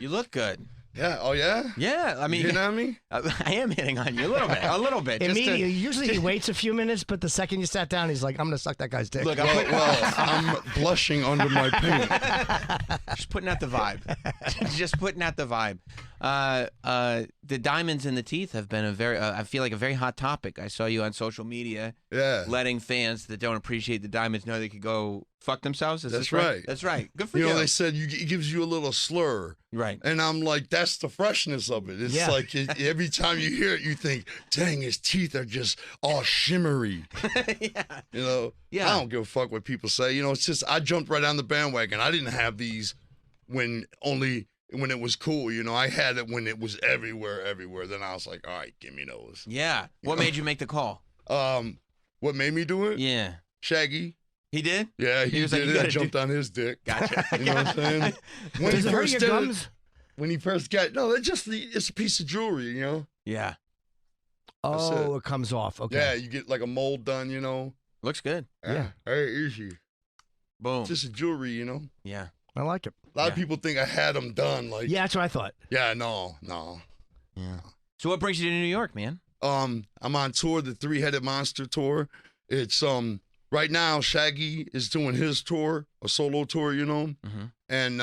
You look good. Yeah. Oh, yeah? Yeah. I mean, You hitting on me? I am hitting on you a little bit. A little bit. Immediately. Usually he waits a few minutes, but the second you sat down, he's like, I'm going to suck that guy's dick. Look, Well, I'm blushing under my paint. just putting out the vibe. Just putting out the vibe. The diamonds in the teeth have been I feel like a very hot topic. I saw you on social media letting fans that don't appreciate the diamonds know they could go fuck themselves. Is this right? That's right. Good for you. You know, they said it gives you a little slur. Right. And I'm like, that's the freshness of it. It's like every time you hear it, you think, dang, his teeth are just all shimmery. Yeah. You know? Yeah. I don't give a fuck what people say. You know, it's just, I jumped right on the bandwagon. I didn't have these when it was cool. You know, I had it when it was everywhere. Then I was like, all right, give me those. Yeah. What made you make the call? What made me do it? Yeah. Shaggy. He did? Yeah, he was did like, it. I jumped on his dick. Gotcha. You know what I'm saying? When Does he it hurt first your did gums? When he first got, no, it's a piece of jewelry, you know? Yeah. Oh, it comes off. Okay. Yeah, you get like a mold done, you know? Looks good. Yeah. Very easy. Boom. It's just a jewelry, you know? Yeah. I like it. A lot of people think I had them done. Like, Yeah, that's what I thought. yeah, no. Yeah. So what brings you to New York, man? I'm on tour, the Three-Headed Monster tour. It's right now Shaggy is doing his tour, a solo tour, you know, and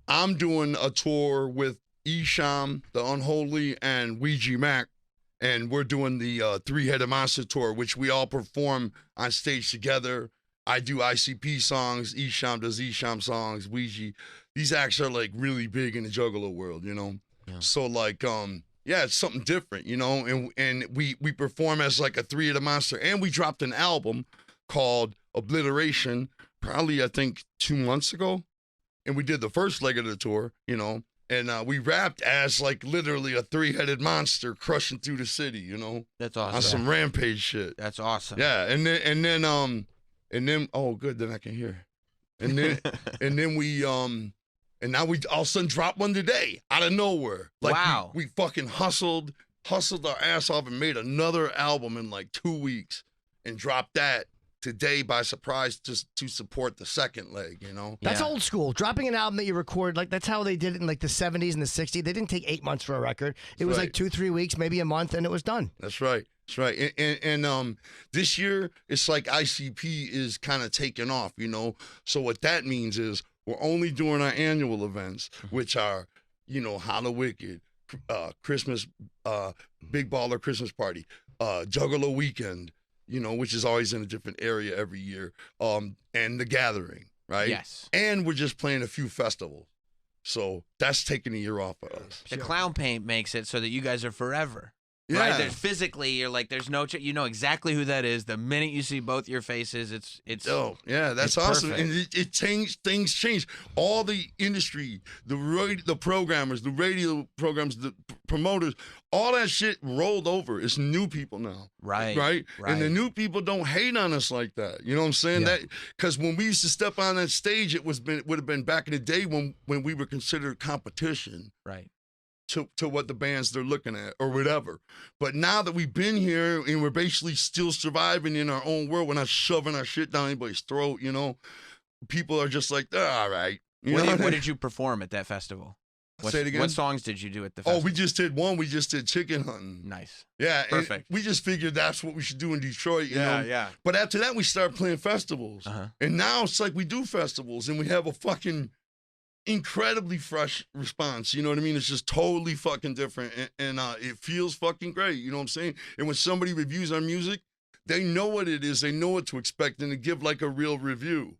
I'm doing a tour with Esham, the Unholy, and Ouija Mac, and we're doing the Three-Headed Monster tour, which we all perform on stage together. I do ICP songs, Esham does Esham songs, Ouija. These acts are like really big in the Juggalo world, you know. Yeah. So like yeah, it's something different, you know, and we perform as like a Three-Headed Monster, and we dropped an album called Obliteration probably I think 2 months ago, and we did the first leg of the tour, you know, and we rapped as like literally a three-headed monster crushing through the city, you know. That's awesome. On some rampage shit. That's awesome. Yeah, and then oh good, then I can hear, and then we And now we all of a sudden drop one today out of nowhere. Like wow. We fucking hustled our ass off and made another album in like 2 weeks and dropped that today by surprise just to support the second leg, you know? That's old school. Dropping an album that you record, like that's how they did it in like the 70s and the 60s. They didn't take 8 months for a record. It was like 2-3 weeks, maybe a month, and it was done. That's right. That's right. And this year, it's like ICP is kind of taking off, you know? So what that means is we're only doing our annual events, which are, you know, Hollow Wicked, Christmas, Big Baller Christmas Party, Juggalo Weekend, you know, which is always in a different area every year, and The Gathering, right? Yes. And we're just playing a few festivals. So that's taking a year off of us. The clown paint makes it so that you guys are forever. Yeah. Right? There's physically, you're like, there's no, you know exactly who that is. The minute you see both your faces, it's. Oh, yeah, that's awesome. Perfect. And it changed, things change. All the industry, the programmers, the radio programs, the promoters, all that shit rolled over. It's new people now. Right. Right. And the new people don't hate on us like that. You know what I'm saying? That because when we used to step on that stage, it would have been back in the day when we were considered competition. Right. To what the bands they're looking at or whatever. But now that we've been here and we're basically still surviving in our own world, we're not shoving our shit down anybody's throat, you know, people are just like, oh, all right. What did you perform at that festival? Say it again? What songs did you do at the festival? Oh, we just did one. We just did Chicken Hunting. Nice. Yeah. Perfect. We just figured that's what we should do in Detroit, you know? Yeah. But after that, we started playing festivals. And now it's like we do festivals and we have a fucking incredibly fresh response, you know what I mean? It's just totally fucking different, and it feels fucking great, you know what I'm saying? And when somebody reviews our music, they know what it is, they know what to expect, and they give like a real review.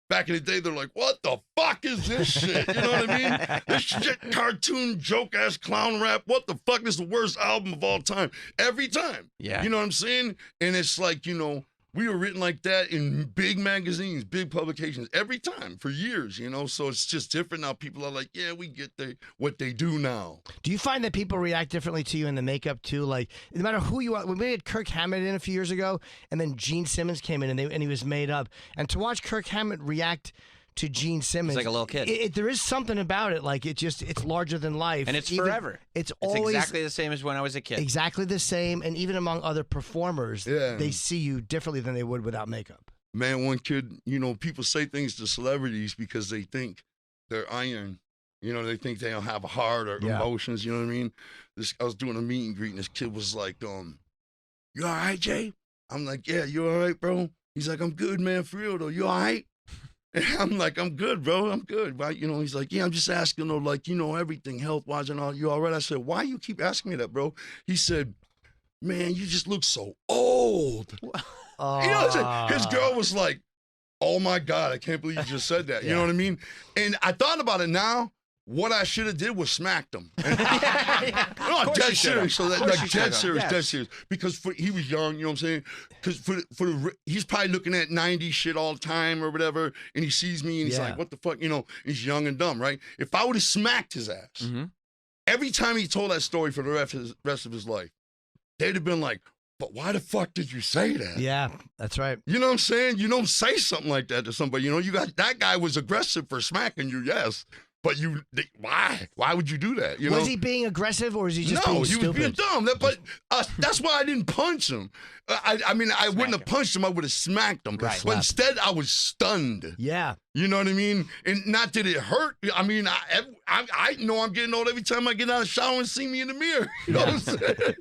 Back in the day, they're like, what the fuck is this shit? You know what I mean? This shit, cartoon, joke-ass clown rap, what the fuck is the worst album of all time? Every time. Yeah. You know what I'm saying? And it's like, you know, we were written like that in big magazines, big publications, every time for years, you know? So it's just different now. People are like, yeah, we get what they do now. Do you find that people react differently to you in the makeup, too? Like, no matter who you are, when we had Kirk Hammett in a few years ago, and then Gene Simmons came in, and he was made up. And to watch Kirk Hammett react to Gene Simmons. He's like a little kid. There is something about it. Like, it's larger than life. And it's forever. It's always exactly the same as when I was a kid. Exactly the same. And even among other performers, they see you differently than they would without makeup. Man, one kid, you know, people say things to celebrities because they think they're iron. You know, they think they don't have a heart or emotions. You know what I mean? I was doing a meet and greet, and this kid was like, "You all right, Jay?" I'm like, "Yeah, you all right, bro?" He's like, "I'm good, man, for real though. You all right?" And I'm like, "I'm good, bro. I'm good." Right? You know, he's like, "Yeah, I'm just asking though, like, you know, everything health-wise and all. You all right?" I said, "Why you keep asking me that, bro?" He said, "Man, you just look so old." You know, his girl was like, "Oh my God, I can't believe you just said that." You know what I mean? And I thought about it now. What I should have did was smacked him. No, dead serious. So that, like dead serious. Because he was young, you know what I'm saying? Because he's probably looking at 90s shit all the time or whatever, and he sees me and he's like, "What the fuck?" You know, he's young and dumb, right? If I would have smacked his ass, every time he told that story for the rest of his life, they'd have been like, "But why the fuck did you say that?" Yeah, that's right. You know what I'm saying? You don't say something like that to somebody. You know, that guy was aggressive for smacking you, yes. But why? Why would you do that? You know? Was he being aggressive or was he just being stupid? No, he was being dumb. But that's why I didn't punch him. I mean, I wouldn't have punched him. I would have smacked him. Right. But instead, I was stunned. Yeah. You know what I mean? And not that it hurt. I mean, I know I'm getting old every time I get out of the shower and see me in the mirror. You know what I'm saying?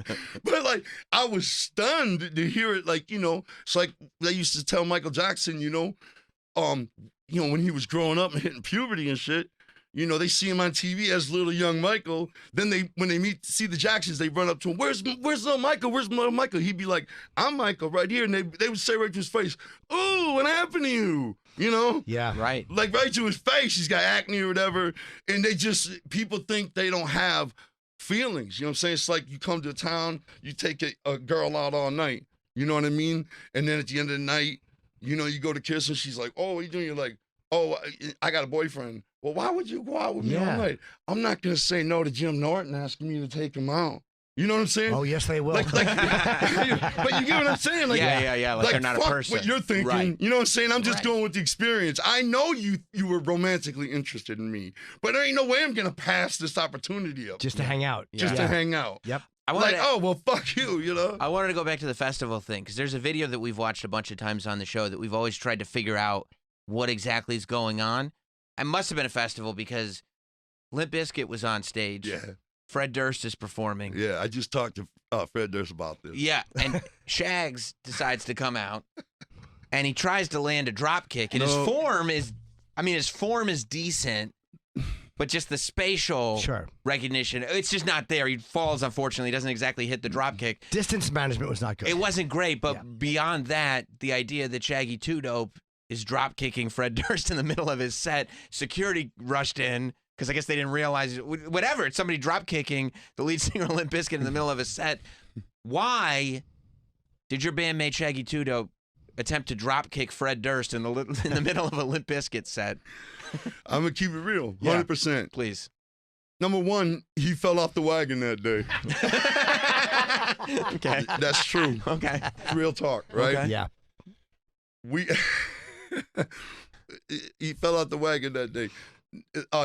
But, like, I was stunned to hear it. Like, you know, it's like they used to tell Michael Jackson, you know, when he was growing up and hitting puberty and shit. You know, they see him on TV as little young Michael. Then when they see the Jacksons, they run up to him. Where's little Michael? Where's little Michael? He'd be like, "I'm Michael right here." And they would say right to his face, "Ooh, what happened to you?" You know? Yeah. Right. Like right to his face. He's got acne or whatever. And people think they don't have feelings. You know what I'm saying? It's like you come to a town, you take a girl out all night. You know what I mean? And then at the end of the night, you know, you go to kiss her. She's like, "Oh, what are you doing?" You're like, "Oh, I got a boyfriend." "Well, why would you go out with me all night?" "I'm not going to say no to Jim Norton asking me to take him out." You know what I'm saying? Oh, yes, they will. But you get what I'm saying? Like, yeah. Like they're not a person. What you're thinking. Right. You know what I'm saying? I'm just going with the experience. I know you were romantically interested in me, but there ain't no way I'm going to pass this opportunity up. Just to hang out. Just to hang out. Yep. Oh, well, fuck you, you know? I wanted to go back to the festival thing, because there's a video that we've watched a bunch of times on the show that we've always tried to figure out what exactly is going on. It must have been a festival because Limp Bizkit was on stage. Yeah. Fred Durst is performing. Yeah, I just talked to Fred Durst about this. Yeah, and Shags decides to come out, and he tries to land a drop kick, and his form is decent, but just the spatial recognition, it's just not there. He falls, unfortunately. He doesn't exactly hit the drop kick. Distance management was not good. It wasn't great, but beyond that, the idea that Shaggy 2 Dope is drop kicking Fred Durst in the middle of his set. Security rushed in because I guess they didn't realize whatever. It's somebody drop kicking the lead singer of Limp Bizkit in the middle of a set. Why did your bandmate Shaggy 2 Dope attempt to drop kick Fred Durst in the middle of a Limp Bizkit set? I'm gonna keep it real, 100%. Please. Number one, he fell off the wagon that day. Okay, that's true. Okay, real talk, right? Okay. Yeah. He fell off the wagon that day.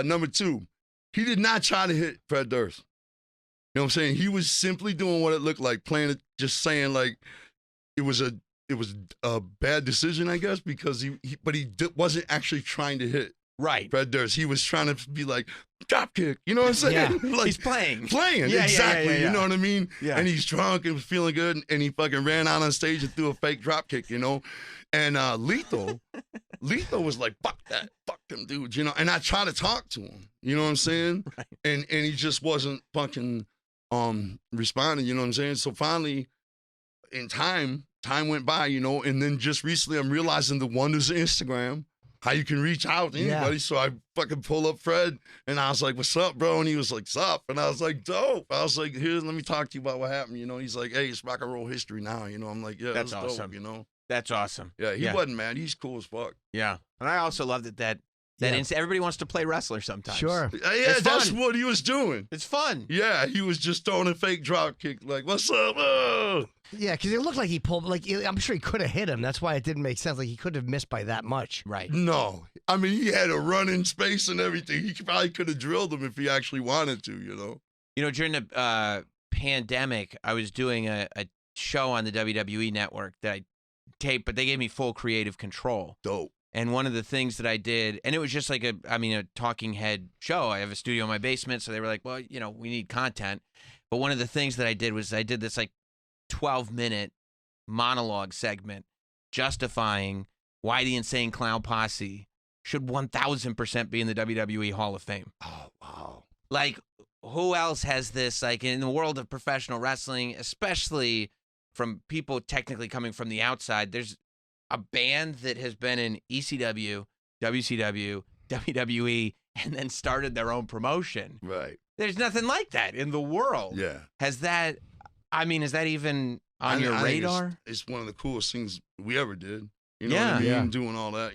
Number two, he did not try to hit Fred Durst. You know what I'm saying? He was simply doing what it looked like, playing it, just saying like it was a bad decision, I guess, because he wasn't actually trying to hit Fred Durst. He was trying to be like, drop kick. You know what I'm saying? Yeah. Like, he's playing. Yeah, exactly. You know what I mean? Yeah. And he's drunk and was feeling good, and he fucking ran out on stage and threw a fake drop kick, you know? And Lethal was like, fuck that. Fuck them dudes, you know? And I tried to talk to him. You know what I'm saying? Right. And he just wasn't fucking responding, you know what I'm saying? So finally, in time went by, you know, and then just recently I'm realizing the wonders of Instagram, how you can reach out to anybody. Yeah. So I fucking pull up Fred, and I was like, what's up, bro? And he was like, what's up? And I was like, dope. I was like, here, let me talk to you about what happened. You know, he's like, hey, it's rock and roll history now. You know, I'm like, yeah, that's awesome. Dope, you know? That's awesome. Yeah, he wasn't mad. He's cool as fuck. Yeah. And I also love that everybody wants to play wrestler sometimes. Sure. Yeah, that's what he was doing. It's fun. Yeah, he was just throwing a fake drop kick like, what's up? Oh. Yeah, because it looked like he pulled, like, I'm sure he could have hit him. That's why it didn't make sense. Like, he could have missed by that much. Right. No. I mean, he had a run in space and everything. He probably could have drilled him if he actually wanted to, you know? You know, during the pandemic, I was doing a show on the WWE network that I taped, but they gave me full creative control. Dope. And one of the things that I did, and it was just like a talking head show. I have a studio in my basement, so they were like, well, we need content. But one of the things that I did was I did this like 12-minute monologue segment justifying why the Insane Clown Posse should 1,000% be in the WWE Hall of Fame. Oh, wow. Like, who else has this? Like, in the world of professional wrestling, especially from people technically coming from the outside, there's a band that has been in ECW, WCW, WWE, and then started their own promotion. Right. There's nothing like that in the world. Yeah. Is that even on your radar? It's one of the coolest things we ever did. You know what I mean? Yeah. Doing all that,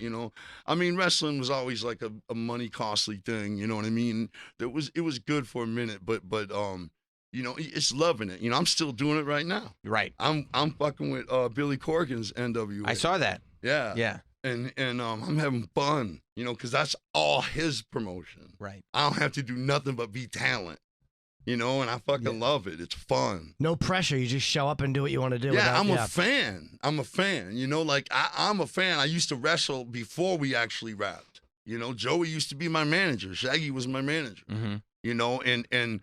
I mean, wrestling was always like a money costly thing. You know what I mean? It was good for a minute, but it's loving it. I'm still doing it right now. Right. I'm fucking with Billy Corgan's NWA. I saw that. Yeah. Yeah. And I'm having fun, because that's all his promotion. Right. I don't have to do nothing but be talent. And I fucking love it. It's fun. No pressure. You just show up and do what you want to do. Yeah, I'm a fan. I'm a fan. I'm a fan. I used to wrestle before we actually rapped. Joey used to be my manager. Shaggy was my manager. Mm-hmm. And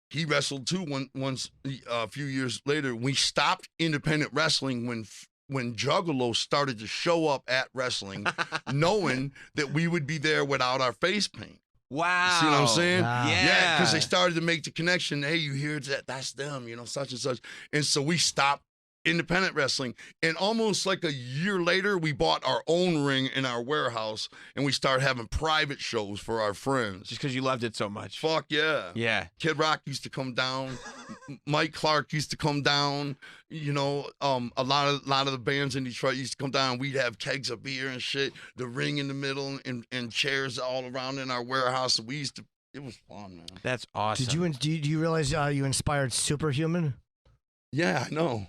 he wrestled too. Once a few years later, we stopped independent wrestling when Juggalos started to show up at wrestling, knowing that we would be there without our face paint. Wow. See what I'm saying? Wow. Yeah. Because they started to make the connection. Hey, you hear that? That's them, such and such. And so we stopped independent wrestling. And almost like a year later, we bought our own ring in our warehouse and we started having private shows for our friends. Just because you loved it so much. Fuck yeah. Yeah. Kid Rock used to come down. Mike Clark used to come down. A lot of the bands in Detroit used to come down. We'd have kegs of beer and shit, the ring in the middle and chairs all around in our warehouse. It was fun, man. That's awesome. Do you realize you inspired Superhuman? Yeah, I know.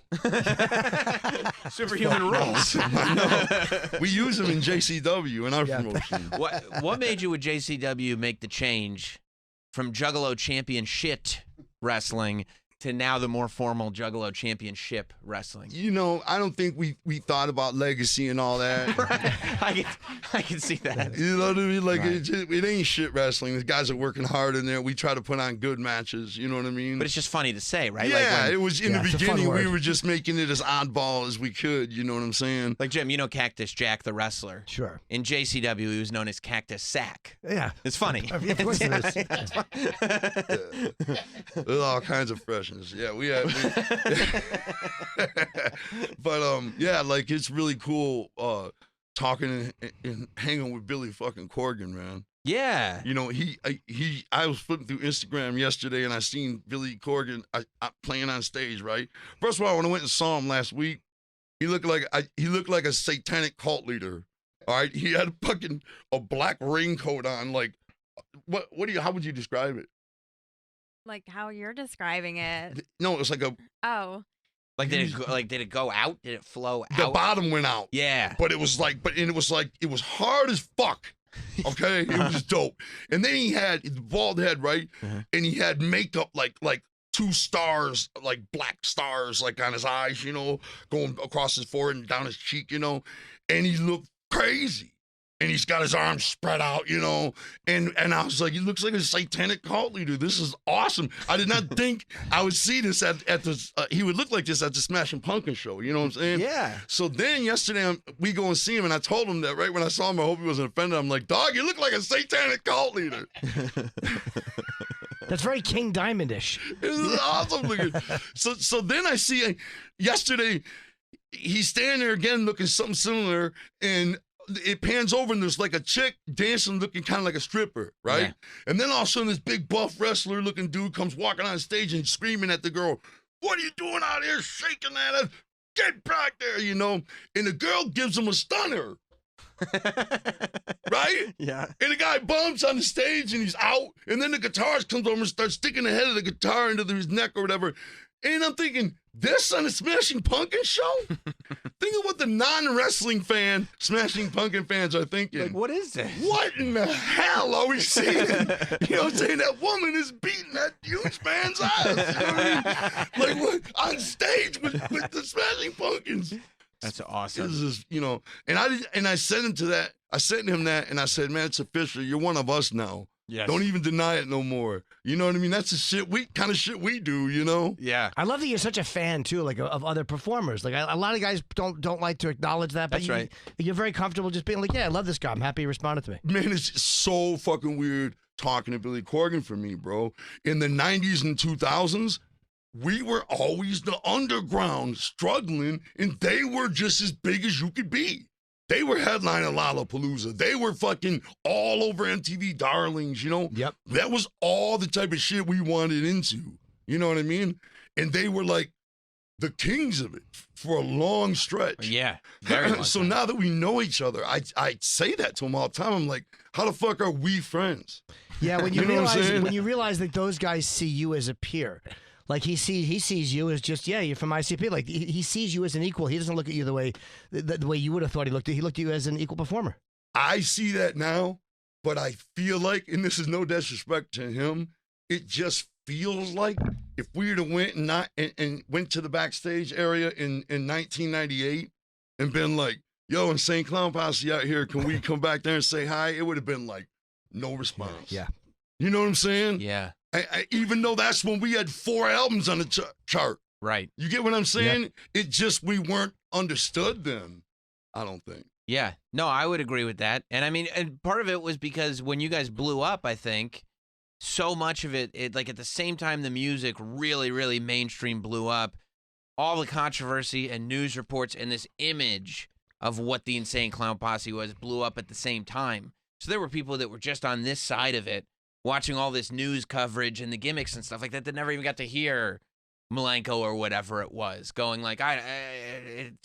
Superhuman rules. I know. We use them in JCW in our promotion. What made you with JCW make the change from Juggalo Championship wrestling to now the more formal Juggalo Championship wrestling? I don't think we thought about legacy and all that. Right. I can see that. You know what I mean? Like, right. It ain't shit wrestling. The guys are working hard in there. We try to put on good matches. You know what I mean? But it's just funny to say, right? Yeah, it was in the beginning. We were just making it as oddball as we could. You know what I'm saying? Like, Jim, Cactus Jack the wrestler. Sure. In JCW, he was known as Cactus Sack. Yeah. It's funny. Of course it is. There's all kinds of freshness. Yeah, we had. But like it's really cool talking and hanging with Billy fucking Corgan, man. Yeah. I was flipping through Instagram yesterday and I seen Billy Corgan playing on stage, right? First of all, when I went and saw him last week, he looked like a satanic cult leader. All right, he had a black raincoat on. Like, how would you describe it? Like how you're describing it. No, it was like Like did it go out? Did it flow out? The bottom went out. Yeah. But it was it was hard as fuck. Okay? It was dope. And then he had the bald head, right? Uh-huh. And he had makeup like 2 stars, like black stars, like on his eyes, going across his forehead and down his cheek, and he looked crazy. And he's got his arms spread out, and I was like, he looks like a satanic cult leader. This is awesome. I did not think I would see this at the, he would look like this at the Smashing Pumpkins show. You know what I'm saying? Yeah. So then yesterday we go and see him, and I told him that right when I saw him, I hope he wasn't offended. I'm like, dog, you look like a satanic cult leader. That's very King Diamond-ish. It was awesome looking. So then I see yesterday, he's standing there again looking something similar, and it pans over and there's like a chick dancing looking kind of like a stripper, right? Yeah. And then all of a sudden this big buff wrestler looking dude comes walking on stage and screaming at the girl, "What are you doing out here shaking that? Get back there," And the girl gives him a stunner. Right? Yeah. And the guy bumps on the stage and he's out. And then the guitarist comes over and starts sticking the head of the guitar into his neck or whatever. And I'm thinking, this on a Smashing Pumpkins show? Think of what the non-wrestling Smashing Pumpkins fans are thinking. Like, what is this? What in the hell are we seeing? You know what I'm saying? That woman is beating that huge man's ass. You know what I mean? Like, what, on stage with the Smashing Pumpkins. That's awesome. This is, and I sent him to that I sent him that, and I said, man, it's official. You're one of us now. Yes. Don't even deny it no more. You know what I mean? That's the kind of shit we do, you know? Yeah. I love that you're such a fan, too, like, of other performers. Like, a lot of guys don't like to acknowledge that, but right. You're very comfortable just being like, yeah, I love this guy. I'm happy he responded to me. Man, it's so fucking weird talking to Billy Corgan for me, bro. In the 90s and 2000s, we were always the underground struggling, and they were just as big as you could be. They were headlining Lollapalooza. They were fucking all over MTV Darlings, you know? Yep. That was all the type of shit we wanted into. You know what I mean? And they were like the kings of it for a long stretch. Yeah, very long So time. now that we know each other, I say that to them all the time. I'm like, how the fuck are we friends? Yeah, when You know what I'm saying? when you realize that those guys see you as a peer. Like he sees you as just you're from ICP. Like he sees you as an equal. He doesn't look at you the way you would have thought he looked at. He looked at you as an equal performer. I see that now, but I feel like, and this is no disrespect to him, it just feels like if we would have went and went to the backstage area in 1998 and been like, yo, Insane Clown Posse out here, can we come back there and say hi? It would have been like no response. Yeah. You know what I'm saying? Yeah. Even though that's when we had 4 albums on the chart. Right. You get what I'm saying? Yep. It just, we weren't understood then, I don't think. Yeah. No, I would agree with that. And I mean, and part of it was because when you guys blew up, I think, so much of it like at the same time the music really, really mainstream blew up, all the controversy and news reports and this image of what the Insane Clown Posse was blew up at the same time. So there were people that were just on this side of it, watching all this news coverage and the gimmicks and stuff like that never even got to hear Malenko or whatever it was, going like,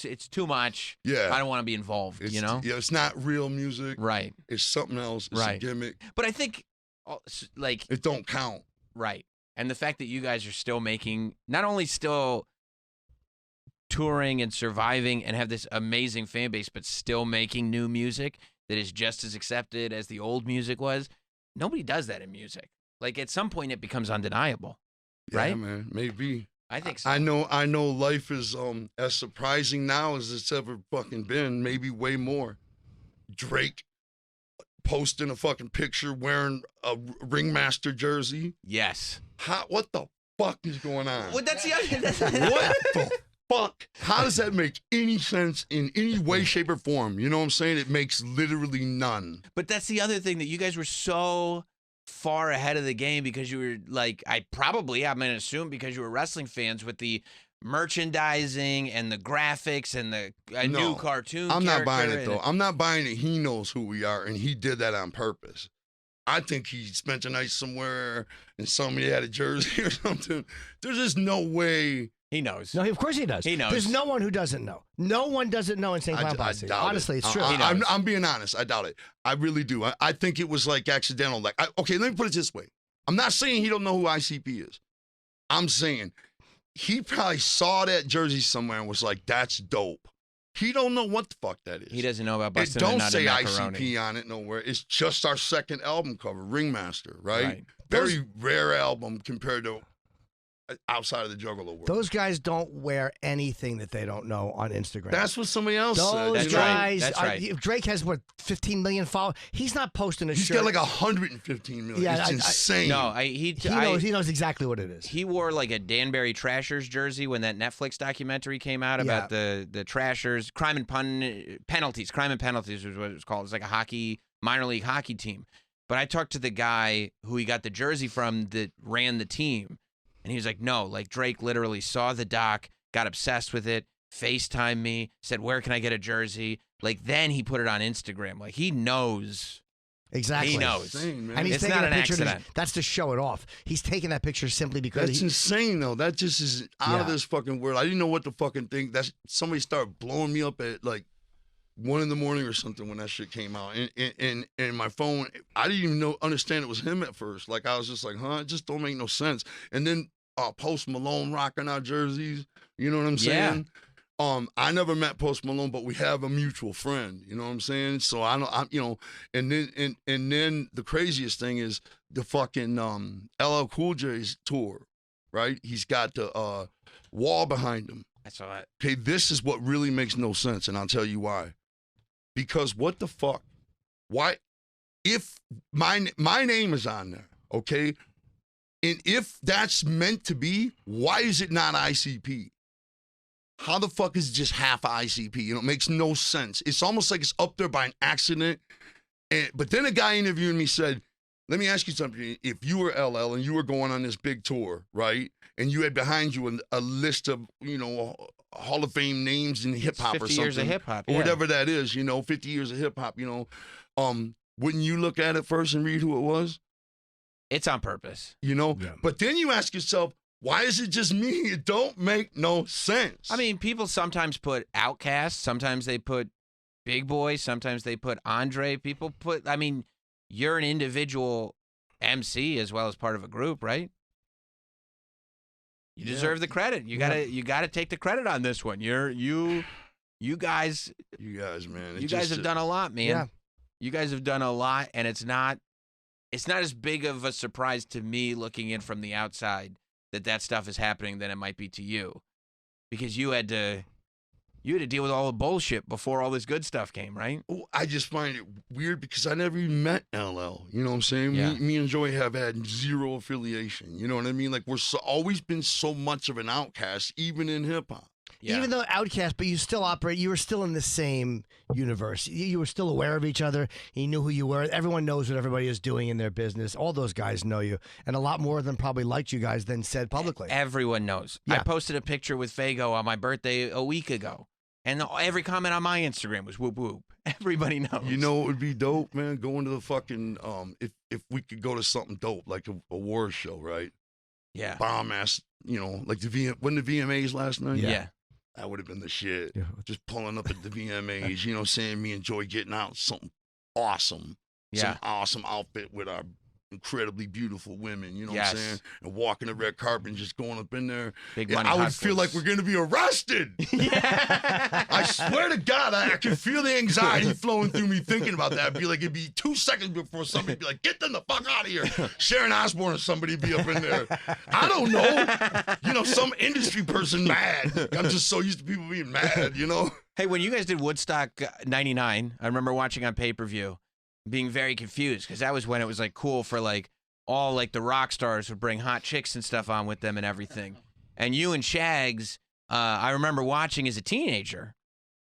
it's too much. Yeah. I don't want to be involved, you know? Yeah, it's not real music. Right. It's something else. It's Right. a gimmick. But I think, like, It don't count. right. And the fact that you guys are still making, not only still touring and surviving and have this amazing fan base, but still making new music that is just as accepted as the old music was. Nobody does that in music. Like, at some point, it becomes undeniable, Yeah, right? man. Maybe. I think so. I know life is as surprising now as it's ever fucking been, maybe way more. Drake posting a fucking picture wearing a Ringmaster jersey. Yes. What the fuck is going on? Well, that's the other. What the fuck? How does that make any sense in any way, shape, or form? You know what I'm saying? It makes literally none. But that's the other thing, that you guys were so far ahead of the game because you were like, I'm going to assume because you were wrestling fans with the merchandising and the graphics and the new cartoon. I'm not buying it, character though. I'm not buying it. He knows who we are, and he did that on purpose. I think he spent a night somewhere and somebody had a jersey or something. There's just no way. He knows. No, of course he does. He knows. There's no one who doesn't know. No one doesn't know Insane Clown Posse. Honestly, it's true. I'm being honest. I doubt it. I really do. I think it was like accidental. Like, okay, let me put it this way. I'm not saying he don't know who ICP is. I'm saying he probably saw that jersey somewhere and was like, that's dope. He don't know what the fuck that is. He doesn't know about busting It a don't nut say in macaroni. ICP on it nowhere. It's just our second album cover, Ringmaster, right? Right. Very rare album compared to outside of the Juggalo world. Those guys don't wear anything that they don't know on Instagram. That's what somebody else said. Those That's you know? right. guys. That's right. Drake has what 15 million followers. He's not posting a He's shirt. got like 115 million. Yeah, it's insane. No, he knows exactly what it is. He wore like a Danbury Trashers jersey when that Netflix documentary came out about the Trashers. Crime and Penalties was what it was called. It's like a minor league hockey team. But I talked to the guy who he got the jersey from that ran the team. And he was like, no, like Drake literally saw the doc, got obsessed with it, FaceTimed me, said, where can I get a jersey? Like, then he put it on Instagram. Like, he knows. Exactly. He knows. Insane, man. And he's It's taking not a an picture. accident. That's to show it off. He's taking that picture simply because That's insane, though. That just is out of this fucking world. I didn't know what to fucking think. That's somebody started blowing me up at like 1 a.m. or something when that shit came out. And my phone, I didn't even understand it was him at first. Like, I was just like, it just don't make no sense. And then Post Malone rocking our jerseys. You know what I'm saying? I never met Post Malone, but we have a mutual friend. You know what I'm saying? So and then the craziest thing is the fucking LL Cool J's tour, right? He's got the wall behind him. I saw that. Okay, this is what really makes no sense, and I'll tell you why. Because what the fuck why, if my name is on there, okay, and if that's meant to be, why is it not ICP? How the fuck is it just half ICP? You know, it makes no sense. It's almost like it's up there by an accident. But then a guy interviewing me said, let me ask you something. If you were LL and you were going on this big tour, right, and you had behind you a list of, you know, Hall of Fame names in hip-hop or something. 50 years of hip-hop, or whatever that is, you know, 50 years of hip-hop, you know, wouldn't you look at it first and read who it was? It's on purpose. You know? Yeah. But then you ask yourself, why is it just me? It don't make no sense. I mean, people sometimes put Outkast, sometimes they put Big Boy, sometimes they put Andre. People put, I mean, you're an individual MC as well as part of a group, right? You deserve the credit. You gotta take the credit on this one. You guys, man. You guys have done a lot, man. Yeah. You guys have done a lot, and it's not as big of a surprise to me looking in from the outside that stuff is happening than it might be to you, because you had to deal with all the bullshit before all this good stuff came, right? Oh, I just find it weird because I never even met LL. You know what I'm saying? Yeah. Me and Joey have had zero affiliation. You know what I mean? Like, we're always been so much of an outcast, even in hip hop. Yeah. Even though outcast, but you still operate. You were still in the same universe. You were still aware of each other. You knew who you were. Everyone knows what everybody is doing in their business. All those guys know you, and a lot more of them probably liked you guys than said publicly. Everyone knows. Yeah. I posted a picture with Fago on my birthday a week ago, and every comment on my Instagram was whoop whoop. Everybody knows. You know what would be dope, man? Going to the fucking if we could go to something dope like a award show, right? Yeah. Bomb ass, you know, like the VMAs last night. Yeah. That would have been the shit. Yeah. Just pulling up at the VMAs, you know what I'm saying? Me and Joy getting out something awesome. Yeah. Some awesome outfit with our incredibly beautiful women, you know Yes. what I'm saying? And walking the red carpet and just going up in there. Big Yeah, money. I would hot feel foods. like we're going to be arrested. Yeah. I swear to God, I can feel the anxiety flowing through me thinking about that. I'd be like, it'd be 2 seconds before somebody be like, get them the fuck out of here. Sharon Osbourne or somebody be up in there. I don't know. You know, some industry person mad. I'm just so used to people being mad, you know? Hey, when you guys did Woodstock 99, I remember watching on pay-per-view, being very confused, because that was when it was like cool for like all like the rock stars would bring hot chicks and stuff on with them and everything. And you and Shags, I remember watching as a teenager,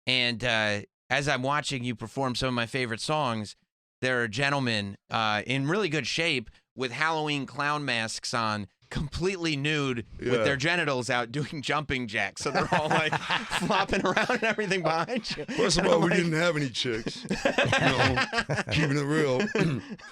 and as I'm watching you perform some of my favorite songs, there are gentlemen in really good shape with Halloween clown masks on, completely nude with their genitals out doing jumping jacks. So they're all like flopping around and everything behind you. First of all, we didn't have any chicks. You know, keeping it real.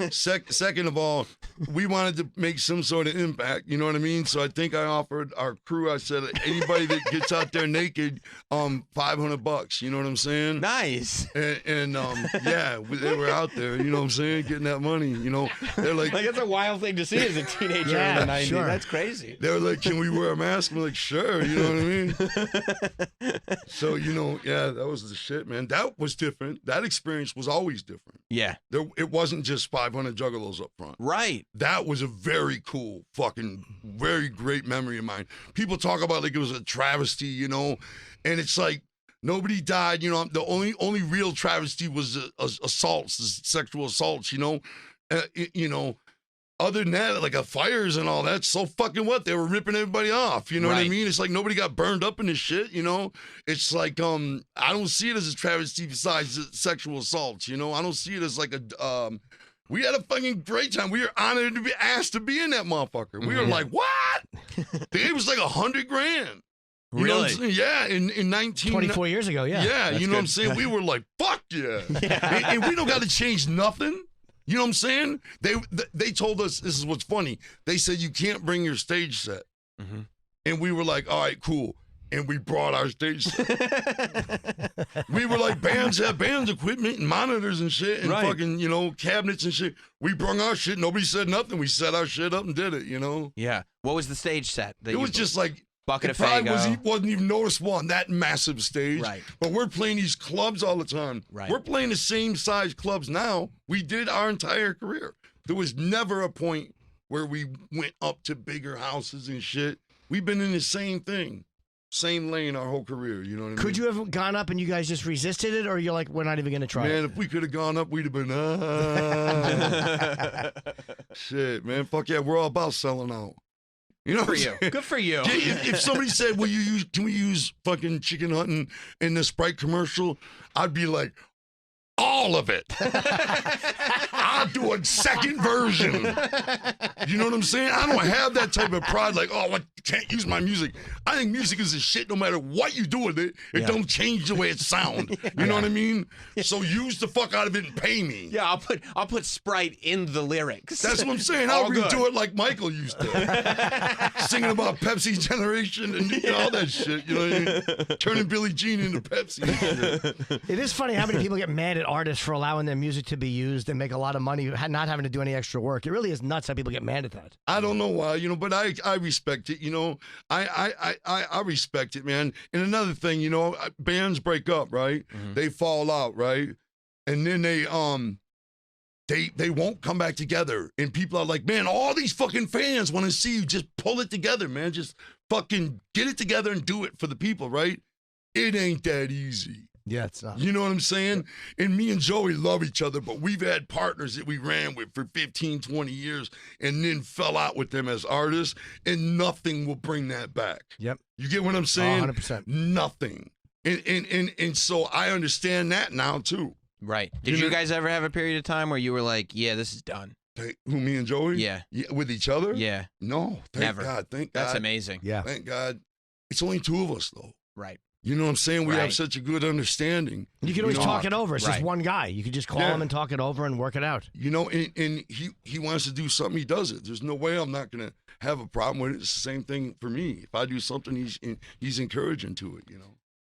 Second of all, we wanted to make some sort of impact. You know what I mean? So I think I offered our crew, I said, anybody that gets out there naked, $500. You know what I'm saying? Nice. And yeah, they were out there, you know what I'm saying, getting that money. You know, they're like it's a wild thing to see as a teenager in the 90s. Sure. That's crazy. they were like, can we wear a mask? I'm like, sure, you know what I mean? So, you know, yeah, that was the shit, man. That was different. That experience was always different. Yeah. It wasn't just 500 Juggalos up front. Right. That was a very cool, fucking, very great memory of mine. People talk about like it was a travesty, you know, and it's like nobody died. You know, the only real travesty was assaults, sexual assaults. You know, you know. Other than that, like fires and all that, so fucking what? They were ripping everybody off. You know what I mean? It's like nobody got burned up in this shit, you know? It's like, I don't see it as a travesty besides sexual assaults, you know? I don't see it as like we had a fucking great time. We were honored to be asked to be in that motherfucker. We were like, what? It was like $100,000. You Really? know what I'm saying? Yeah, in 24 years ago, yeah. Yeah, you know what I'm saying? We were like, fuck yeah. And we don't got to change nothing. You know what I'm saying? They told us, this is what's funny. They said, you can't bring your stage set. Mm-hmm. And we were like, all right, cool. And we brought our stage set. We were like, bands have bands equipment and monitors and shit and fucking, you know, cabinets and shit. We brung our shit. Nobody said nothing. We set our shit up and did it, you know? Yeah. What was the stage set? It was just like, bucket it of probably Faygo. wasn't even noticeable on that massive stage. Right. But we're playing these clubs all the time. Right. We're playing the same size clubs now. We did our entire career. There was never a point where we went up to bigger houses and shit. We've been in the same thing. same lane our whole career. You know what I mean? Could you have gone up and you guys just resisted it, or you're like, we're not even going to try Man, it? if we could have gone up, we'd have been, shit, man. Fuck yeah, we're all about selling out. You know, for you. Good for you. If somebody said, can we use fucking chicken hunting in the Sprite commercial? I'd be like, all of it. I'll do a second version. You know what I'm saying? I don't have that type of pride like, oh, I can't use my music. I think music is a shit no matter what you do with it. It don't change the way it sounds. You know what I mean? So use the fuck out of it and pay me. Yeah, I'll put Sprite in the lyrics. That's what I'm saying. I'll redo it like Michael used to. Singing about Pepsi generation and all that shit. You know what I mean? Turning Billie Jean into Pepsi and shit. It is funny how many people get mad at artists for allowing their music to be used and make a lot of money not having to do any extra work. It really is nuts how people get mad at that. I don't know why, you know, but I respect it, you know. I respect it, man. And another thing, you know, bands break up, right? Mm-hmm. They fall out, right? And then they won't come back together. And people are like, man, all these fucking fans want to see you. Just pull it together, man. Just fucking get it together and do it for the people, right? It ain't that easy. Yeah, it's not. You know what I'm saying? And me and Joey love each other, but we've had partners that we ran with for 15, 20 years and then fell out with them as artists, and nothing will bring that back. Yep. You get what I'm saying? 100%. Nothing. And so I understand that now, too. Right. Did you guys ever have a period of time where you were like, yeah, this is done? Who, me and Joey? Yeah. With each other? Yeah. No. Thank Never. God. Thank God. That's amazing. Yeah. Thank God. It's only two of us, though. Right. You know what I'm saying? We Right. have such a good understanding. You can always talk it over. It's just Right. one guy. You can just call him and talk it over and work it out. You know, and he wants to do something, he does it. There's no way I'm not going to have a problem with it. It's the same thing for me. If I do something, he's encouraging to it, you know.